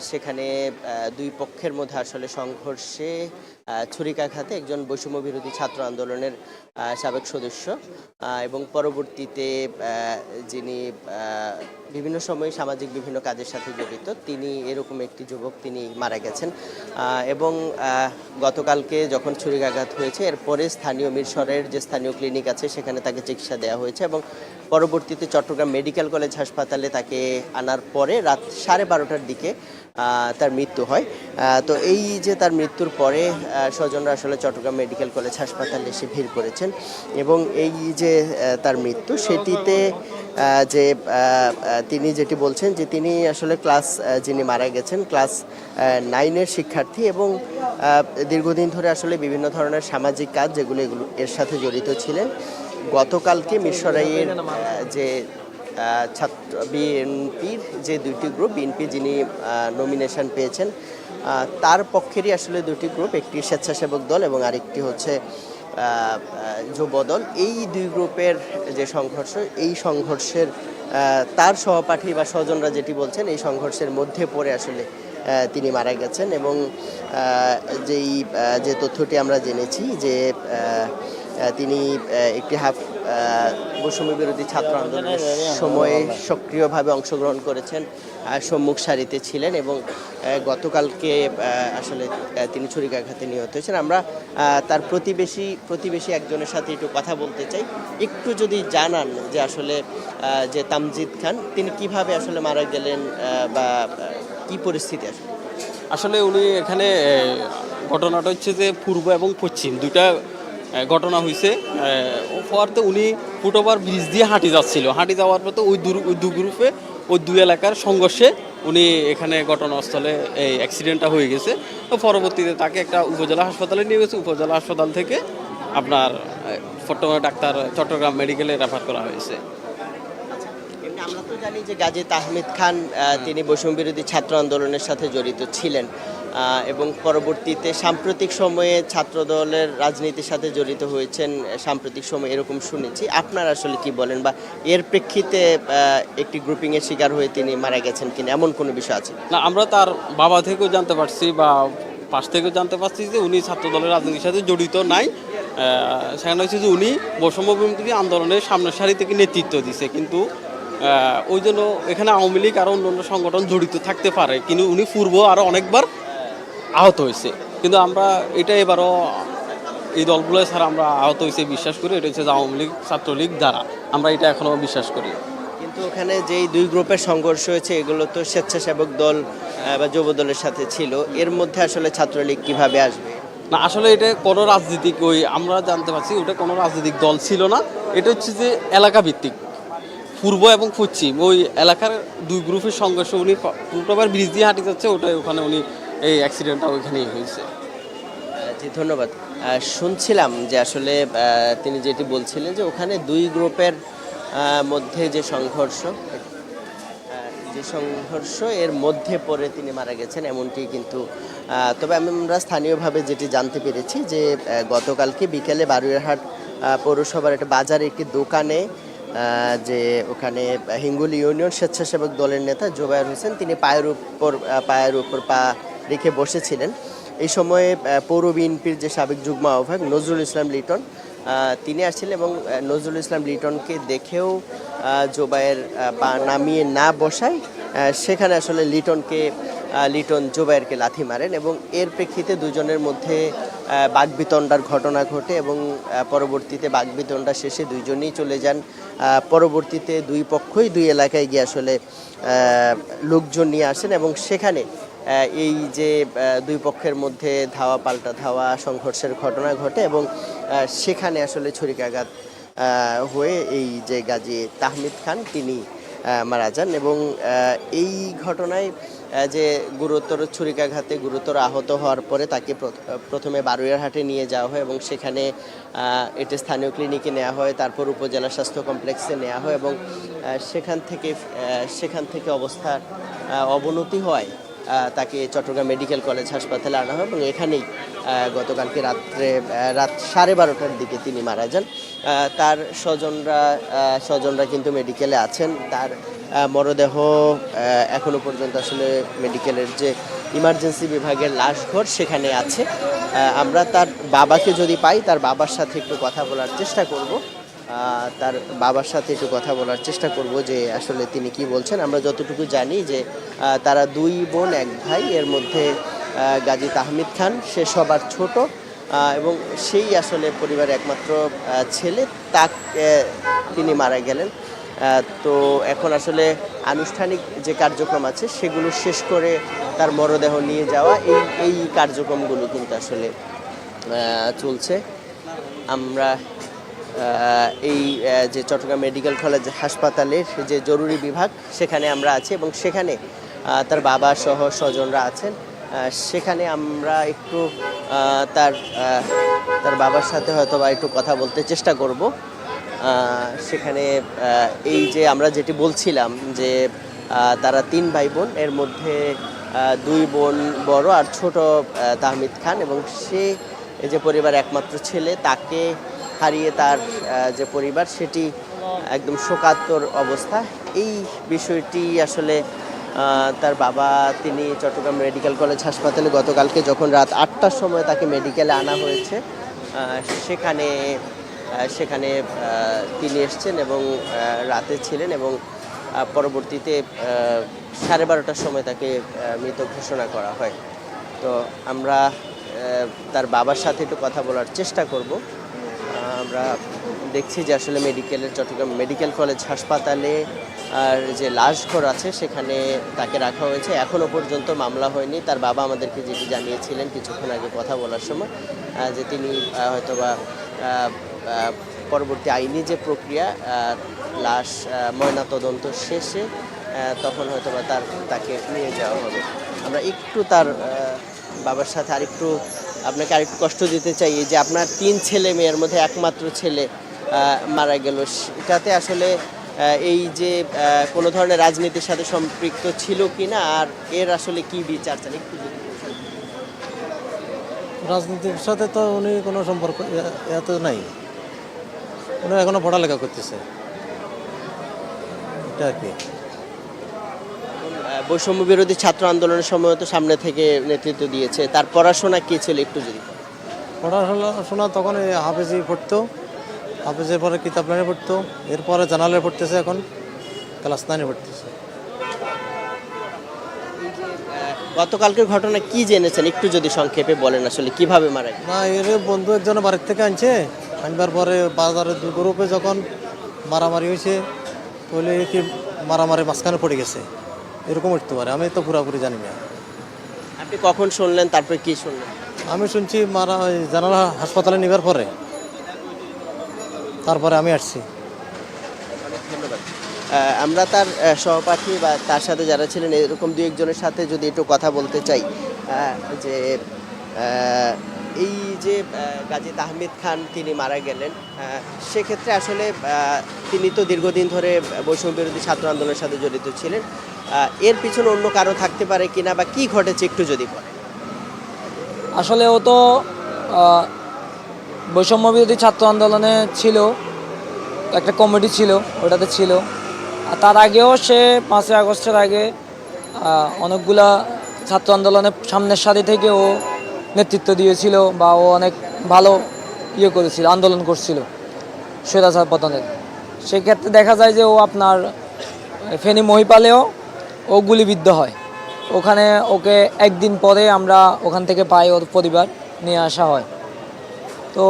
সেখানে দুই পক্ষের মধ্যে আসলে সংঘর্ষে ছুরিকাঘাতে একজন বৈষম্য বিরোধী ছাত্র আন্দোলনের সাবেক সদস্য এবং পরবর্তীতে যিনি বিভিন্ন সময়ে সামাজিক বিভিন্ন কাজের সাথে জড়িত তিনি এরকম একটি যুবক তিনি মারা গেছেন এবং গতকালকে যখন ছুরিকাঘাত হয়েছে এরপরে স্থানীয় মিরসরের যে স্থানীয় ক্লিনিক আছে সেখানে তাকে চিকিৎসা দেওয়া হয়েছে এবং পরবর্তীতে চট্টগ্রাম মেডিকেল কলেজ হাসপাতালে তাকে আনার পরে রাত 12:30টার দিকে তার মৃত্যু হয়। তো এই যে তার মৃত্যুর পরে স্বজনরা আসলে চট্টগ্রাম মেডিকেল কলেজ হাসপাতালে এসে ভিড় করেছেন এবং এই যে তার মৃত্যু সেটিতে যে তিনি যেটি বলছেন যে তিনি আসলে যিনি মারা গেছেন ক্লাস 9-এর শিক্ষার্থী এবং দীর্ঘদিন ধরে আসলে বিভিন্ন ধরনের সামাজিক কাজ যেগুলো এর সাথে জড়িত ছিলেন। গতকালকে মিরসরাইয়ের যে ছাত্র বিএনপির যে দুইটি গ্রুপ, বিএনপি যিনি নমিনেশন পেয়েছেন তার পক্ষেরই আসলে দুটি গ্রুপ, একটি স্বেচ্ছাসেবক দল এবং আরেকটি হচ্ছে যুব দল, এই দুই গ্রুপের যে সংঘর্ষ, এই সংঘর্ষের তার সহপাঠী বা স্বজনরা যেটি বলছেন এই সংঘর্ষের মধ্যে পড়ে আসলে তিনি মারা গেছেন এবং যে তথ্যটি আমরা জেনেছি যে তিনি একটি বৈষম্য বিরোধী ছাত্র আন্দোলনের সময়ে সক্রিয়ভাবে অংশগ্রহণ করেছেন, সম্মুখ সারিতে ছিলেন এবং গতকালকে আসলে তিনি ছুরিকাঘাতে নিহত হয়েছেন। আমরা তার প্রতিবেশী একজনের সাথে একটু কথা বলতে চাই, একটু যদি জানান যে আসলে যে তামজিদ খান তিনি কিভাবে আসলে মারা গেলেন বা কি পরিস্থিতি আসলে। আসলে উনি এখানে ঘটনাটা হচ্ছে যে পূর্ব এবং পশ্চিম দুইটা ঘটনা হয়েছে। হওয়ারতে উনি ফুটওভার ব্রিজ দিয়ে হাঁটি যাওয়ার পর ওই দু গ্রুপে ওই দুই এলাকার সংঘর্ষে উনি এখানে ঘটনাস্থলে এই অ্যাক্সিডেন্টটা হয়ে গেছে। তো পরবর্তীতে তাকে একটা উপজেলা হাসপাতালে নিয়ে গেছে, উপজেলা হাসপাতাল থেকে আপনার চট্টগ্রাম মেডিকেলে রেফার করা হয়েছে। আমরা তো জানি যে গাজী তাহমিদ খান তিনি বৈষম্য বিরোধী ছাত্র আন্দোলনের সাথে জড়িত ছিলেন এবং পরবর্তীতে সাম্প্রতিক সময়ে ছাত্রদলের রাজনীতির সাথে জড়িত হয়েছেন সাম্প্রতিক সময়ে এরকম শুনেছি। আপনারা আসলে কি বলেন বা এর প্রেক্ষিতে একটি গ্রুপিংয়ের শিকার হয়ে তিনি মারা গেছেন কিনা এমন কোনো বিষয় আছে না? আমরা তার বাবা থেকেও জানতে পারছি বা পাশ থেকেও জানতে পারছি যে উনি ছাত্রদলের রাজনীতির সাথে জড়িত নাই। সেখানে হচ্ছে যে উনি বৈষম্য বিরোধী আন্দোলনের সামনের সারি থেকে নেতৃত্ব দিছে, কিন্তু ওই জন্য এখানে আওয়ামী লীগ আরও অন্য সংগঠন জড়িত থাকতে পারে, কিন্তু উনি পূর্ব আরও অনেকবার আহত হয়েছে। কিন্তু আমরা এটা এবারও এই দলগুলো ছাড়া আমরা আহত হয়েছে বিশ্বাস করি, এটা হচ্ছে যে আওয়ামী লীগ ছাত্রলীগ দ্বারা, আমরা এটা এখনও বিশ্বাস করি। কিন্তু ওখানে যেই দুই গ্রুপের সংঘর্ষ হয়েছে এগুলো তো স্বেচ্ছাসেবক দল বা যুব দলের সাথে ছিল, এর মধ্যে আসলে ছাত্রলীগ কিভাবে আসবে? না, আসলে এটা কোনো রাজনীতিক আমরা জানতে পারছি ওটা কোনো রাজনৈতিক দল ছিল না, এটা হচ্ছে যে এলাকা ভিত্তিক পূর্ব এবং পশ্চিম ওই এলাকার দুই গ্রুপের সংঘর্ষ। উনি ফুটওভার ব্রিজ দিয়ে হাঁটি যাচ্ছে, ওখানে উনি এই অ্যাক্সিডেন্টটা ওইখানেই হয়েছে। জি, ধন্যবাদ। শুনছিলাম যে আসলে তিনি যেটি বলছিলেন যে ওখানে দুই গ্রুপের মধ্যে যে সংঘর্ষ এর মধ্যে পড়ে তিনি মারা গেছেন এমনটি কিন্তু তবে আমরা স্থানীয়ভাবে যেটি জানতে পেরেছি যে গতকালকে বিকেলে বারুইরহাট পৌরসভার একটা বাজারে একটি দোকানে যে ওখানে হিঙ্গুলি ইউনিয়ন স্বেচ্ছাসেবক দলের নেতা জোবায়ের হোসেন তিনি পায়ের উপর পা রেখে বসেছিলেন। এই সময়ে পৌর বিএনপির যে সাবেক যুগ্ম আহ্বায়ক নজরুল ইসলাম লিটন তিনি আসছিলেন এবং নজরুল ইসলাম লিটনকে দেখেও জোবায়ের পা নামিয়ে না বসায় সেখানে আসলে লিটন জোবায়েরকে লাথি মারেন এবং এর প্রেক্ষিতে দুজনের মধ্যে বাকবিতণ্ডার ঘটনা ঘটে এবং পরবর্তীতে বাকবিতণ্ডা শেষে দুইজনেই চলে যান। পরবর্তীতে দুই পক্ষই দুই এলাকায় গিয়ে আসলে লোকজন নিয়ে আসেন এবং সেখানে এই যে দুই পক্ষের মধ্যে ধাওয়া পাল্টা ধাওয়া সংঘর্ষের ঘটনা ঘটে এবং সেখানে আসলে ছুরিকাঘাত হয়ে এই যে গাজী তাহমিদ খান তিনি মারা যান এবং এই ঘটনায় যে গুরুতর ছুরিকাঘাতে গুরুতর আহত হওয়ার পরে তাকে প্রথমে বারুইরহাটে নিয়ে যাওয়া হয় এবং সেখানে এটি স্থানীয় ক্লিনিকে নেওয়া হয়, তারপর উপজেলা স্বাস্থ্য কমপ্লেক্সে নেওয়া হয় এবং সেখান থেকে অবস্থার অবনতি হয় তাকে চট্টগ্রাম মেডিকেল কলেজ হাসপাতালে আনা হয় এবং এখানেই গতকালকে রাত 12:30টার দিকে তিনি মারা যান। তার স্বজনরা কিন্তু মেডিকেলে আছেন, তার মরদেহ এখনো পর্যন্ত আসলে মেডিকেলের যে ইমার্জেন্সি বিভাগের লাশ ঘর সেখানে আছে। আমরা তার বাবাকে যদি পাই, তার বাবার সাথে একটু কথা বলার চেষ্টা করব। তার বাবার সাথে একটু কথা বলার চেষ্টা করব যে আসলে তিনি কি বলছেন। আমরা যতটুকু জানি যে তারা দুই বোন এক ভাই, এর মধ্যে গাজী তাহমিদ খান সে সবার ছোট এবং সেই আসলে পরিবারের একমাত্র ছেলে, তিনি মারা গেলেন। তো এখন আসলে আনুষ্ঠানিক যে কার্যক্রম আছে সেগুলো শেষ করে তার মরদেহ নিয়ে যাওয়া, এই কার্যক্রমগুলো কিন্তু আসলে চলছে। আমরা এই যে চট্টগ্রাম মেডিকেল কলেজ হাসপাতালের যে জরুরি বিভাগ সেখানে আমরা আছি এবং সেখানে তার বাবা সহ স্বজনরা আছেন। সেখানে আমরা একটু তার বাবার সাথে হয়তো বা একটু কথা বলতে চেষ্টা করব। সেখানে এই যে আমরা যেটি বলছিলাম যে তারা তিন ভাই বোন, এর মধ্যে দুই বোন বড় আর ছোট তাহমিদ খান, এবং সে যে পরিবার একমাত্র ছেলে, তাকে হারিয়ে তার যে পরিবার সেটি একদম শোকাতুর অবস্থা। এই বিষয়টি আসলে তার বাবা, তিনি চট্টগ্রাম মেডিকেল কলেজ হাসপাতালে গতকালকে যখন রাত 8টার সময় তাকে মেডিকেলে আনা হয়েছে, সেখানে তিনি এসছেন এবং রাতে ছিলেন এবং পরবর্তীতে 12:30টার সময় তাকে মৃত ঘোষণা করা হয়। তো আমরা তার বাবার সাথে একটু কথা বলার চেষ্টা করব। আমরা দেখছি যে আসলে চট্টগ্রাম মেডিকেল কলেজ হাসপাতালে আর যে লাশ ঘর আছে সেখানে তাকে রাখা হয়েছে। এখনও পর্যন্ত মামলা হয়নি। তার বাবা আমাদেরকে যেটি জানিয়েছিলেন কিছুক্ষণ আগে কথা বলার সময়, যে তিনি হয়তোবা পরবর্তী আইনি যে প্রক্রিয়া, লাশ ময়নাতদন্ত শেষে তখন হয়তোবা তাকে নিয়ে যাওয়া হবে। আমরা একটু তার বাবার সাথে আপনাকে আরেকটু কষ্ট দিতে চাই। এই যে আপনার 3 ছেলে মেয়ের মধ্যে একমাত্র ছেলে মারা গেল, এটাতে আসলে এই যে কোনো ধরনের রাজনীতির সাথে সম্পৃক্ত ছিল কিনা, আর এর আসলে কি বিচার চান একটু যদি বলতেন। রাজনীতির সাথে তো উনি কোনো সম্পর্ক এত নাই, উনি এখনো পড়ালেখা করতেছে, এটা আর কি। বৈষম্য বিরোধী ছাত্র আন্দোলনের সময় তো সামনে থেকে নেতৃত্ব দিয়েছে, তার পড়াশোনা কি ছিল একটু যদি বলেন। পড়াশোনা তখন এই হাফেজি পড়তো, হাফেজের পরে কিতাব লাইনে পড়তো, এরপরে জানালে পড়তেছে, এখন ক্লাস 9-এ পড়তেছে। গতকালকের ঘটনা কি জেনেছেন একটু যদি সংক্ষেপে বলেন, আসলে কিভাবে মারা গেল। না, এর বন্ধু একজনের বাড়ির থেকে আনবার পরে বাজারে দুই গ্রুপে যখন মারামারি হয়েছে, তাহলে কি মারামারি মাঝখানে পড়ে গেছে, এরকম উঠতে পারে, আমি তো পুরোপুরি জানি না। আপনি কখন শুনলেন, তারপরে কি শুনলেন? আমি শুনছি জানালা হাসপাতালে নেবার পরে, তারপরে আমি আসছি। অনেক ধন্যবাদ। আমরা তার সহপাঠী বা তার সাথে যারা ছিলেন এরকম দু একজনের সাথে যদি একটু কথা বলতে চাই, যে এই যে গাজী তাহমিদ খান তিনি মারা গেলেন, সেক্ষেত্রে আসলে তিনি তো দীর্ঘদিন ধরে বৈষম্য বিরোধী ছাত্র আন্দোলনের সাথে জড়িত ছিলেন। এর পিছনে অন্য কারো থাকতে পারে কিনা বা কি ঘটেছে একটু যদি বলেন। আসলে ও তো বৈষম্য বিরোধী ছাত্র আন্দোলনে ছিল, একটা কমিটি ছিল, ওটাতে ছিল। আর তার আগেও সে 5ই আগস্টের আগে অনেকগুলা ছাত্র আন্দোলনের সামনের সারি থেকে ও নেতৃত্ব দিয়েছিল, বা ও অনেক ভালো করেছিল, আন্দোলন করছিল স্বৈরাচার পতনের। সেক্ষেত্রে দেখা যায় যে ও আপনার ফেনী মহিপালেও ও গুলিবিদ্ধ হয়। ওখানে ওকে একদিন পরে আমরা ওখান থেকে পাই, ওর পরিবার নিয়ে আসা হয়। তো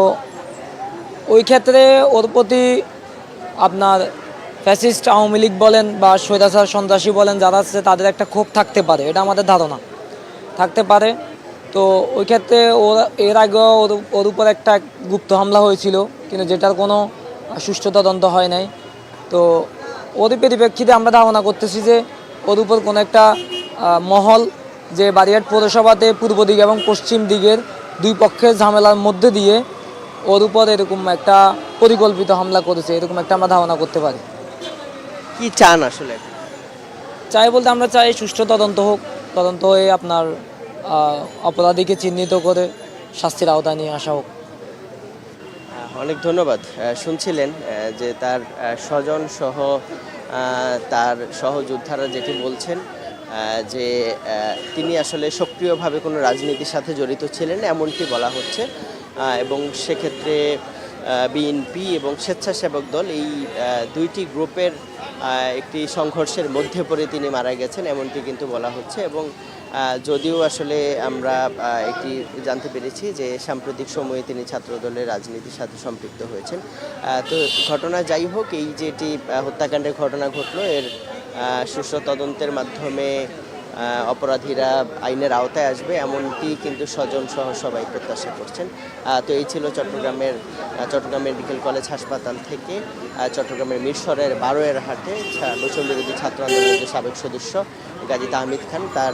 ওই ক্ষেত্রে ওর প্রতি আপনার ফ্যাসিস্ট আওয়ামী লীগ বলেন বা স্বৈরাচার সন্ত্রাসী বলেন যারা আছে, তাদের একটা ক্ষোভ থাকতে পারে, এটা আমাদের ধারণা থাকতে পারে। তো ওই ক্ষেত্রে এর আগেও ওর উপর একটা গুপ্ত হামলা হয়েছিল, কিন্তু যেটার কোনো সুষ্ঠু তদন্ত হয় নাই। তো ওর পরিপ্রেক্ষিতে আমরা ধারণা করতেছি যে ওর উপর কোনো একটা মহল, যে বারিয়াট পৌরসভাতে পূর্ব দিক এবং পশ্চিম দিকের দুই পক্ষের ঝামেলার মধ্যে দিয়ে ওর উপর এরকম একটা পরিকল্পিত হামলা করেছে, এরকম একটা আমরা ধারণা করতে পারি। কি চান আসলে? চাই বলতে আমরা চাই সুষ্ঠু তদন্ত হোক, তদন্ত হয়ে আপনার অপরাধীকে চিহ্নিত করে শাস্তির আওতায় নিয়ে আসা হোক। অনেক ধন্যবাদ। শুনছিলেন যে তার স্বজন সহ তার সহযোদ্ধারা যেটি বলছেন যে তিনি আসলে সক্রিয়ভাবে কোনো রাজনীতির সাথে জড়িত ছিলেন এমনটি বলা হচ্ছে এবং সেক্ষেত্রে বিএনপি এবং স্বেচ্ছাসেবক দল এই দুইটি গ্রুপের একটি সংঘর্ষের মধ্যে পড়ে তিনি মারা গেছেন এমনটি কিন্তু বলা হচ্ছে এবং যদিও আসলে আমরা একটি জানতে পেরেছি যে সাম্প্রতিক সময়ে তিনি ছাত্রদলের রাজনীতির সাথে সম্পৃক্ত হয়েছেন। তো ঘটনা যাই হোক, এই যেটি হত্যাকাণ্ডের ঘটনা ঘটলো এর সুষ্ঠু তদন্তের মাধ্যমে অপরাধীরা আইনের আওতায় আসবে এমনটি কিন্তু স্বজন সহ সবাই প্রত্যাশা করছেন। তো এই ছিল চট্টগ্রাম মেডিকেল কলেজ হাসপাতাল থেকে চট্টগ্রামের মিরসরের 12 হাটে বৈষম্য বিরোধী ছাত্র আন্দোলনের সাবেক সদস্য গাজী তাহমিদ খান তার